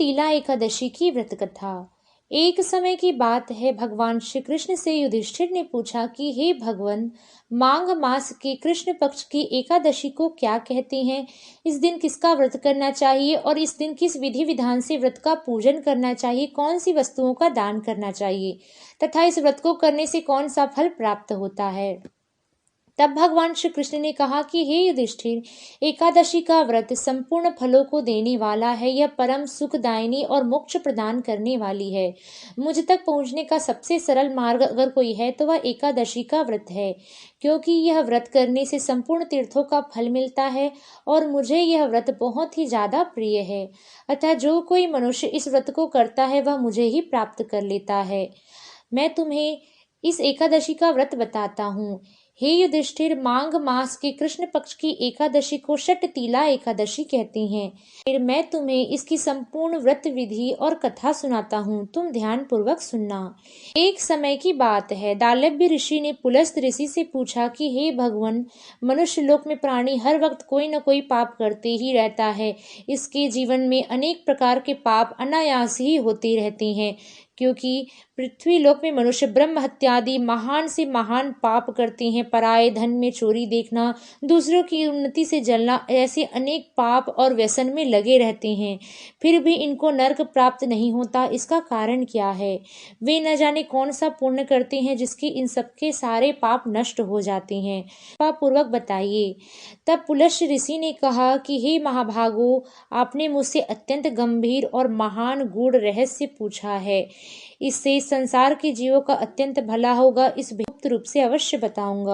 षटतिला एकादशी की व्रत कथा। एक समय की बात है, भगवान श्री कृष्ण से युधिष्ठिर ने पूछा कि हे भगवान, माघ मास के कृष्ण पक्ष की एकादशी को क्या कहते हैं? इस दिन किसका व्रत करना चाहिए और इस दिन किस विधि विधान से व्रत का पूजन करना चाहिए? कौन सी वस्तुओं का दान करना चाहिए तथा इस व्रत को करने से कौन सा फल प्राप्त होता है? तब भगवान श्री कृष्ण ने कहा कि हे युधिष्ठिर, एकादशी का व्रत संपूर्ण फलों को देने वाला है। यह परम सुखदायिनी और मोक्ष प्रदान करने वाली है। मुझ तक पहुंचने का सबसे सरल मार्ग अगर कोई है तो वह एकादशी का व्रत है, क्योंकि यह व्रत करने से संपूर्ण तीर्थों का फल मिलता है और मुझे यह व्रत बहुत ही ज्यादा प्रिय है। अतः जो कोई मनुष्य इस व्रत को करता है वह मुझे ही प्राप्त कर लेता है। मैं तुम्हें इस एकादशी का व्रत बताता हूँ। हे युधिष्ठिर, माघ मास के कृष्ण पक्ष की एकादशी को षटतिला एकादशी कहते हैं। फिर मैं तुम्हें इसकी संपूर्ण व्रत विधि और कथा सुनाता हूँ, तुम ध्यान पूर्वक सुनना। एक समय की बात है, दालव्य ऋषि ने पुलस्त ऋषि से पूछा कि हे भगवान, मनुष्य लोक में प्राणी हर वक्त कोई न कोई पाप करते ही रहता है। इसके जीवन में अनेक प्रकार के पाप अनायास ही होते रहते हैं, क्योंकि पृथ्वी लोक में मनुष्य ब्रह्म हत्या आदि महान से महान पाप करते हैं। पराये धन में चोरी देखना, दूसरों की उन्नति से जलना, ऐसे अनेक पाप और व्यसन में लगे रहते हैं, फिर भी इनको नरक प्राप्त नहीं होता। इसका कारण क्या है? वे न जाने कौन सा पुण्य करते हैं जिसके इन सबके सारे पाप नष्ट हो जाते हैं। पाप पूर्वक बताइए। तब पुलस्त ऋषि ने कहा कि हे महाभागो, आपने मुझसे अत्यंत गंभीर और महान गूढ़ रहस्य पूछा है। इससे संसार के जीवों का अत्यंत भला होगा, इस गुप्त रूप से अवश्य बताऊंगा।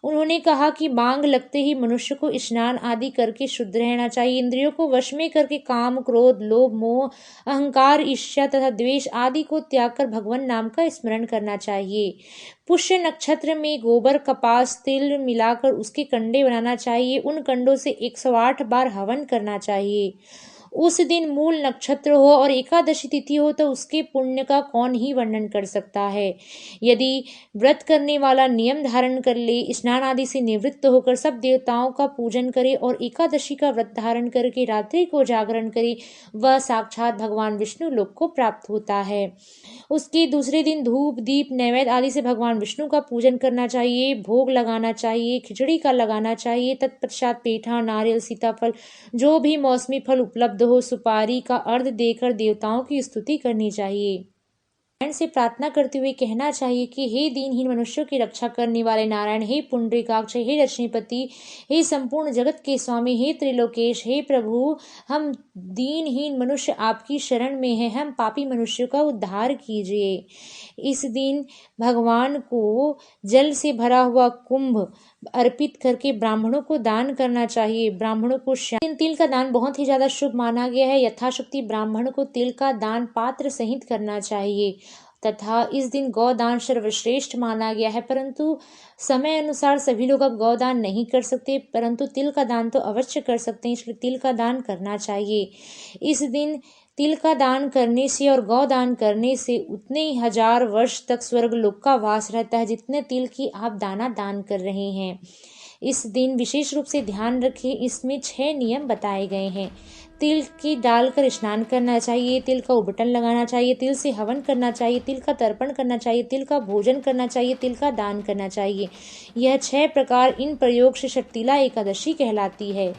उन्होंने कहा कि मांग लगते ही मनुष्य को स्नान आदि करके शुद्ध रहना चाहिए। इंद्रियों को वश में करके काम, क्रोध, लोभ, मोह, अहंकार, ईर्ष्या तथा द्वेष आदि को त्याग कर भगवान नाम का स्मरण करना चाहिए। पुष्य नक्षत्र में गोबर, कपास, तिल मिलाकर उसके कंडे बनाना चाहिए। उन कंडों से 108 बार हवन करना चाहिए। उस दिन मूल नक्षत्र हो और एकादशी तिथि हो तो उसके पुण्य का कौन ही वर्णन कर सकता है। यदि व्रत करने वाला नियम धारण कर ले, स्नान आदि से निवृत्त होकर सब देवताओं का पूजन करे और एकादशी का व्रत धारण करके रात्रि को जागरण करे, वह साक्षात भगवान विष्णु लोक को प्राप्त होता है। उसके दूसरे दिन धूप, दीप, नैवेद्य आदि से भगवान विष्णु का पूजन करना चाहिए। भोग लगाना चाहिए, खिचड़ी का लगाना चाहिए। तत्पश्चात पेठा, नारियल, सीताफल, जो भी मौसमी फल उपलब्ध हो, सुपारी का अर्घ देकर देवताओं की स्तुति करनी चाहिए। नारायण से प्रार्थना करते हुए कहना चाहिए कि हे दीनहीन मनुष्यों की रक्षा करने वाले नारायण, हे पुंडरीकाक्ष, हे लक्ष्मीपति, हे संपूर्ण जगत के स्वामी, हे त्रिलोकेश, हे प्रभु, हम दीनहीन मनुष्य आपकी शरण में हैं। हम पापी मनुष्यों का उद्धार कीजिए। इस दिन भगवान को जल से भरा हुआ कुंभ अर्पित करके ब्राह्मणों को दान करना चाहिए। ब्राह्मणों को तिल का दान बहुत ही ज्यादा शुभ माना गया है। यथाशक्ति ब्राह्मण को तिल का दान पात्र सहित करना चाहिए तथा इस दिन गौदान सर्वश्रेष्ठ माना गया है। परंतु समय अनुसार सभी लोग अब गौदान नहीं कर सकते, परंतु तिल का दान तो अवश्य कर सकते हैं, इसलिए तिल का दान करना चाहिए। इस दिन तिल का दान करने से और गौदान करने से उतने ही 1000 वर्ष तक स्वर्ग लोक का वास रहता है जितने तिल की आप दाना दान कर रहे हैं। इस दिन विशेष रूप से ध्यान रखें, इसमें 6 नियम बताए गए हैं। तिल की डालकर स्नान करना चाहिए, तिल का उबटन लगाना चाहिए, तिल से हवन करना चाहिए, तिल का तर्पण करना चाहिए, तिल का भोजन करना चाहिए, तिल का दान करना चाहिए। यह 6 प्रकार इन प्रयोग से षटतिला एकादशी कहलाती है।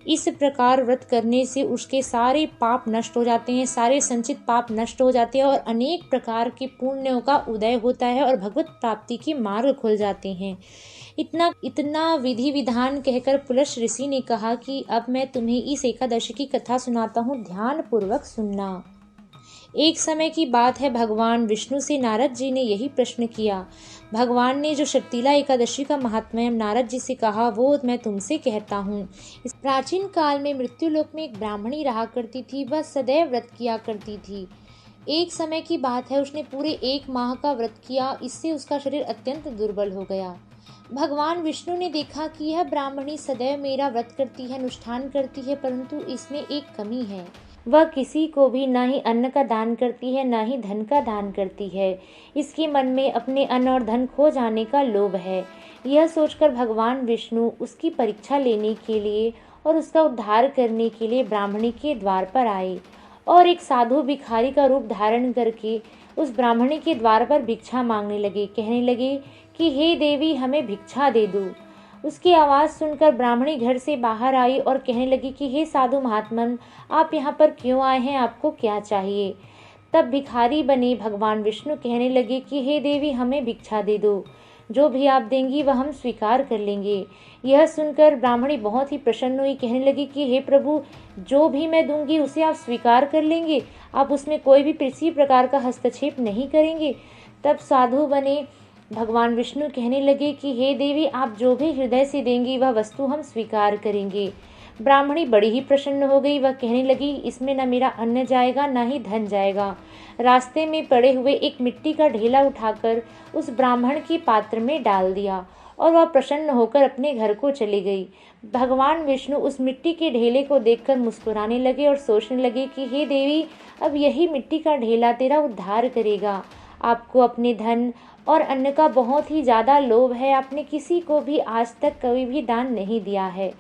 इस प्रकार व्रत करने से उसके सारे पाप नष्ट हो जाते हैं, सारे संचित पाप नष्ट हो जाते हैं और अनेक प्रकार के पुण्यों का उदय होता है और भगवत प्राप्ति के मार्ग खुल जाते हैं। इतना विधि विधान कहकर पुलस्त ऋषि ने कहा कि अब मैं तुम्हें इस एकादशी की कथा सुनाता हूँ, ध्यान पूर्वक सुनना। एक समय की बात है, भगवान विष्णु से नारद जी ने यही प्रश्न किया। भगवान ने जो षटतिला एकादशी का महात्म्य नारद जी से कहा वो मैं तुमसे कहता हूँ। इस प्राचीन काल में मृत्युलोक में एक ब्राह्मणी रहा करती थी। वह सदैव व्रत किया करती थी। एक समय की बात है, उसने पूरे 1 माह का व्रत किया। इससे उसका शरीर अत्यंत दुर्बल हो गया। भगवान विष्णु ने देखा कि यह ब्राह्मणी सदैव मेरा व्रत करती है, अनुष्ठान करती है, परंतु इसमें एक कमी है। वह किसी को भी न ही अन्न का दान करती है, न ही धन का दान करती है। इसके मन में अपने अन्न और धन खो जाने का लोभ है। यह सोचकर भगवान विष्णु उसकी परीक्षा लेने के लिए और उसका उद्धार करने के लिए ब्राह्मणी के द्वार पर आए और एक साधु भिखारी का रूप धारण करके उस ब्राह्मणी के द्वार पर भिक्षा मांगने लगे। कहने लगे कि हे देवी, हमें भिक्षा दे दो। उसकी आवाज़ सुनकर ब्राह्मणी घर से बाहर आई और कहने लगी कि हे साधु महात्मन, आप यहाँ पर क्यों आए हैं, आपको क्या चाहिए। तब भिखारी बने भगवान विष्णु कहने लगे कि हे देवी, हमें भिक्षा दे दो, जो भी आप देंगी वह हम स्वीकार कर लेंगे। यह सुनकर ब्राह्मणी बहुत ही प्रसन्न हुई। कहने लगी कि हे प्रभु, जो भी मैं दूंगी उसे आप स्वीकार कर लेंगे, आप उसमें कोई भी किसी प्रकार का हस्तक्षेप नहीं करेंगे। तब साधु बने भगवान विष्णु कहने लगे कि हे देवी, आप जो भी हृदय से देंगी वह वस्तु हम स्वीकार करेंगे। ब्राह्मणी बड़ी ही प्रसन्न हो गई। वह कहने लगी, इसमें न मेरा अन्न जाएगा न ही धन जाएगा। रास्ते में पड़े हुए एक मिट्टी का ढेला उठाकर उस ब्राह्मण की पात्र में डाल दिया और वह प्रसन्न होकर अपने घर को चली गई। भगवान विष्णु उस मिट्टी के ढेले को देखकर मुस्कुराने लगे और सोचने लगे कि हे देवी, अब यही मिट्टी का ढेला तेरा उद्धार करेगा। आपको अपने धन और अन्न का बहुत ही ज़्यादा लोभ है। आपने किसी को भी आज तक कभी भी दान नहीं दिया है,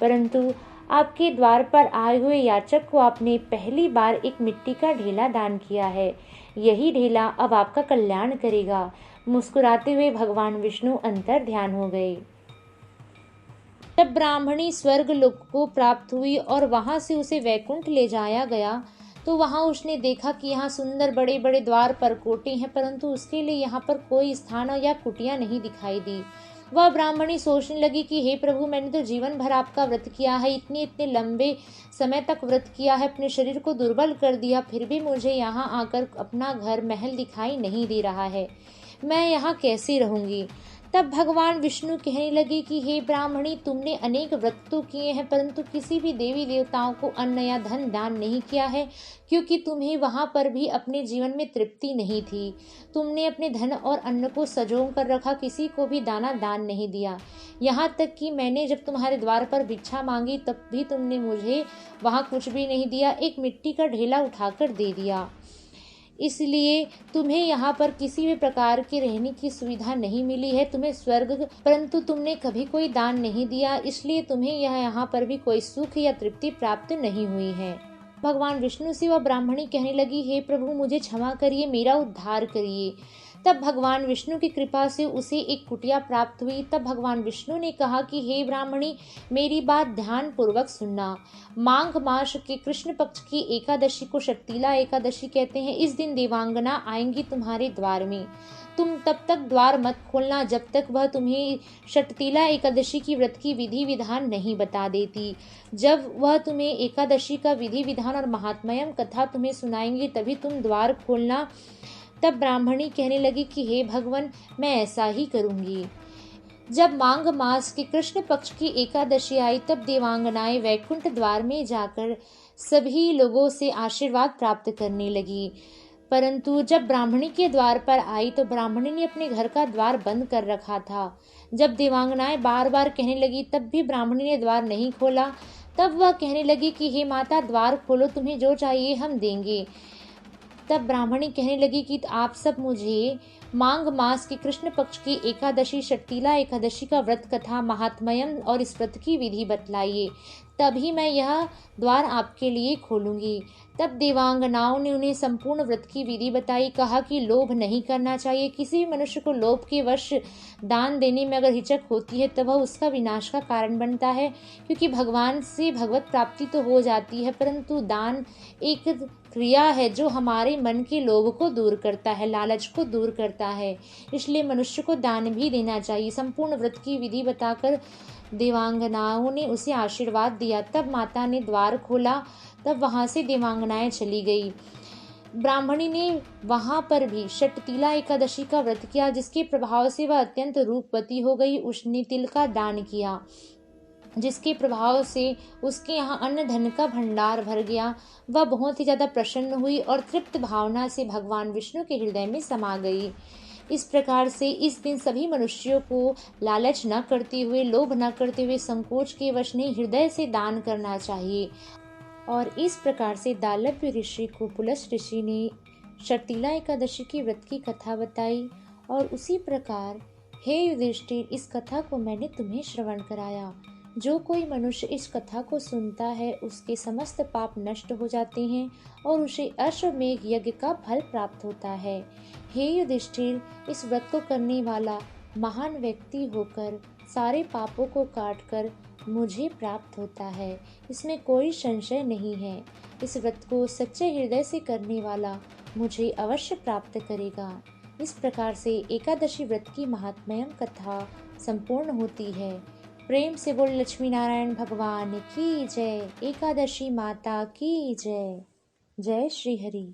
परंतु आपके द्वार पर आए हुए याचक को आपने पहली बार एक मिट्टी का ढेला दान किया है। यही ढेला अब आपका कल्याण करेगा। मुस्कुराते हुए भगवान विष्णु अंतर ध्यान हो गए। जब ब्राह्मणी स्वर्ग लोक को प्राप्त हुई और वहां से उसे वैकुंठ ले जाया गया, तो वहां उसने देखा कि यहाँ सुंदर बड़े बड़े द्वार परकोटे हैं, परंतु उसके लिए यहाँ पर कोई स्थान या कुटिया नहीं दिखाई दी। वह ब्राह्मणी सोचने लगी कि हे प्रभु, मैंने तो जीवन भर आपका व्रत किया है, इतने लंबे समय तक व्रत किया है, अपने शरीर को दुर्बल कर दिया, फिर भी मुझे यहाँ आकर अपना घर महल दिखाई नहीं दे रहा है, मैं यहाँ कैसे रहूंगी। तब भगवान विष्णु कहने लगे कि हे ब्राह्मणी, तुमने अनेक व्रत तो किए हैं, परंतु किसी भी देवी देवताओं को अन्न या धन दान नहीं किया है, क्योंकि तुम्हें वहां पर भी अपने जीवन में तृप्ति नहीं थी। तुमने अपने धन और अन्न को सजो कर रखा, किसी को भी दाना दान नहीं दिया। यहाँ तक कि मैंने जब तुम्हारे द्वार पर भिक्षा मांगी तब भी तुमने मुझे वहाँ कुछ भी नहीं दिया, एक मिट्टी का ढेला उठाकर दे दिया। इसलिए तुम्हें यहाँ पर किसी भी प्रकार की रहने की सुविधा नहीं मिली है, तुम्हें स्वर्ग, परंतु तुमने कभी कोई दान नहीं दिया, इसलिए तुम्हें यहाँ पर भी कोई सुख या तृप्ति प्राप्त नहीं हुई है। भगवान विष्णु से वह ब्राह्मणी कहने लगी, हे प्रभु, मुझे क्षमा करिए, मेरा उद्धार करिए। तब भगवान विष्णु की कृपा से उसे एक कुटिया प्राप्त हुई। तब भगवान विष्णु ने कहा कि हे ब्राह्मणी, मेरी बात ध्यान पूर्वक सुनना। माघ मास के कृष्ण पक्ष की एकादशी को शक्तिला एकादशी कहते हैं। इस दिन देवांगना आएंगी तुम्हारे द्वार में। तुम तब तक द्वार मत खोलना जब तक वह तुम्हें शक्तिला एकादशी की व्रत की विधि विधान नहीं बता देती। जब वह तुम्हें एकादशी का विधि विधान और महात्म्यम कथा तुम्हें सुनाएंगे तभी तुम द्वार खोलना। तब ब्राह्मणी कहने लगी कि हे भगवान, मैं ऐसा ही करूंगी। जब माघ मास के कृष्ण पक्ष की एकादशी आई तब देवांगनाएं वैकुंठ द्वार में जाकर सभी लोगों से आशीर्वाद प्राप्त करने लगी, परंतु जब ब्राह्मणी के द्वार पर आई तो ब्राह्मणी ने अपने घर का द्वार बंद कर रखा था। जब देवांगनाएं बार बार कहने लगी तब भी ब्राह्मणी ने द्वार नहीं खोला। तब वह कहने लगी कि हे माता, द्वार खोलो, तुम्हें जो चाहिए हम देंगे। तब ब्राह्मणी कहने लगी कि आप सब मुझे माघ मास की कृष्ण पक्ष की एकादशी शक्तिला एकादशी का व्रत कथा महात्म्यम और इस व्रत की विधि बतलाइए, तभी मैं यह द्वार आपके लिए खोलूंगी। तब देवांगनाओं ने उन्हें संपूर्ण व्रत की विधि बताई। कहा कि लोभ नहीं करना चाहिए, किसी भी मनुष्य को लोभ के वश दान देने में अगर हिचक होती है तो वह उसका विनाश का कारण बनता है, क्योंकि भगवान से भगवत प्राप्ति तो हो जाती है, परंतु दान एक क्रिया है जो हमारे मन के लोभ को दूर करता है, लालच को दूर करता है, इसलिए मनुष्य को दान भी देना चाहिए। संपूर्ण व्रत की विधि बताकर देवांगनाओं ने उसे आशीर्वाद दिया। तब माता ने द्वार खोला, तब वहां से देवांगनाएं चली गई। ब्राह्मणी ने वहां पर भी शक्तिला एकादशी का व्रत किया, जिसके प्रभाव से वह अत्यंत रूपवती हो गई। उसने तिल का दान किया, जिसके प्रभाव से उसके यहाँ अन्न धन का भंडार भर गया। वह बहुत ही ज्यादा प्रसन्न हुई और तृप्त भावना से भगवान विष्णु के हृदय में समा गई। इस प्रकार से इस दिन सभी मनुष्यों को लालच न करते हुए, लोभ न करते हुए, संकोच के वश नहीं, हृदय से दान करना चाहिए। और इस प्रकार से दालव्य ऋषि को पुलस ऋषि ने शक्तिला एकादशी की व्रत की कथा बताई। और उसी प्रकार हे युधिष्ठिर, इस कथा को मैंने तुम्हें श्रवण कराया। जो कोई मनुष्य इस कथा को सुनता है उसके समस्त पाप नष्ट हो जाते हैं और उसे अश्वमेघ यज्ञ का फल प्राप्त होता है। हे युधिष्ठिर, इस व्रत को करने वाला महान व्यक्ति होकर सारे पापों को काटकर मुझे प्राप्त होता है, इसमें कोई संशय नहीं है। इस व्रत को सच्चे हृदय से करने वाला मुझे अवश्य प्राप्त करेगा। इस प्रकार से एकादशी व्रत की महात्म्यम कथा संपूर्ण होती है। प्रेम से बोल लक्ष्मी नारायण भगवान की जय। एकादशी माता की जय। जय श्री हरि।